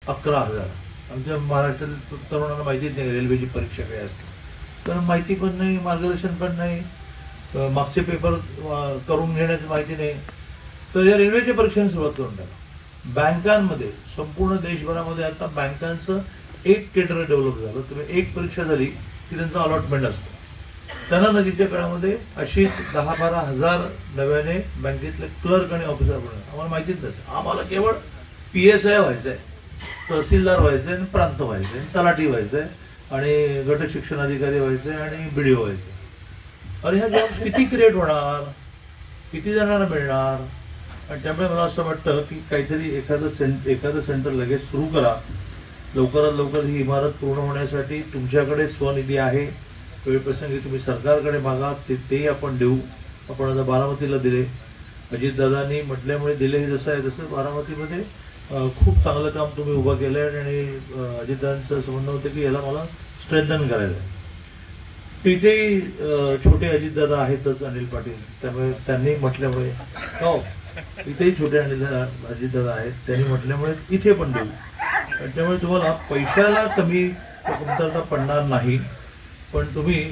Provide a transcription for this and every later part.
11,000. आमच्या महाराष्ट्रातील तरुणांना माहितीच नाही रेल्वेची परीक्षा काय असते, कारण माहिती पण नाही, मार्गदर्शन पण नाही, मागचे पेपर करून घेण्याची माहिती नाही. तर या रेल्वेच्या परीक्षांनी सुरुवात करून टाका. बँकांमध्ये संपूर्ण देशभरामध्ये आता बँकांचं एक केडर डेव्हलप झालं. तुम्ही एक परीक्षा झाली की त्यांचं अलॉटमेंट असतं. त्यांना नजीकच्या काळामध्ये अशी 10-12 हजार नव्याने बँकेतले क्लर्क आणि ऑफिसर बनवले. आम्हाला माहितीच नाही, आम्हाला केवळ PSI व्हायचं आहे, तहसीलदार व्हायचं आहे, आणि प्रांत व्हायचं आहे, तलाठी व्हायचं आहे, आणि गट शिक्षण अधिकारी व्हायचं आहे, आणि BDO व्हायचं. अरे ह्या जॉब्स किती क्रिएट होणार, किती जणांना मिळणार? आणि त्यामुळे मला असं वाटतं की काहीतरी एखादं सेंटर लगेच सुरू करा. लवकरात लवकर ही इमारत पूर्ण होण्यासाठी तुमच्याकडे स्वनिधी आहे, वेळप्रसंगी तुम्ही सरकारकडे मागा, तेही आपण देऊ. आपण आता बारामतीला दिले, अजितदादांनी म्हटल्यामुळे दिले. हे जसं आहे तसं बारामतीमध्ये खूप चांगलं काम तुम्ही उभं केलं आहे, आणि अजितदादांचं असं म्हणणं होतं की याला मला स्ट्रेंथन करायचं आहे. तिथेही छोटे अजितदादा आहेतच, अनिल पाटील, त्यामुळे त्यांनी म्हटल्यामुळे हो इथेही छोटे अजितदादा आहेत, त्यांनी म्हटल्यामुळे इथे पण देऊ. त्यामुळे तुम्हाला पैशाला कमी कमतरता पडणार नाही, पण तुम्ही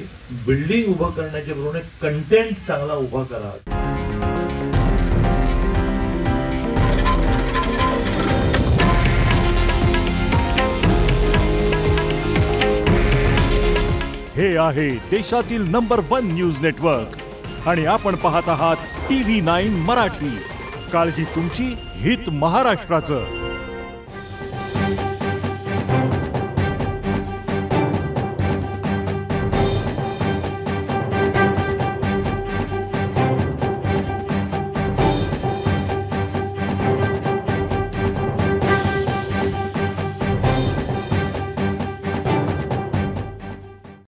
बिल्डिंग उभं करण्याच्या बरोबर कंटेंट चांगला उभा करा. हे आहे देशातील नंबर 1 न्यूज नेटवर्क आणि आपण पाहत आहात TV9 मराठी. काळजी तुमची, हित महाराष्ट्राचं.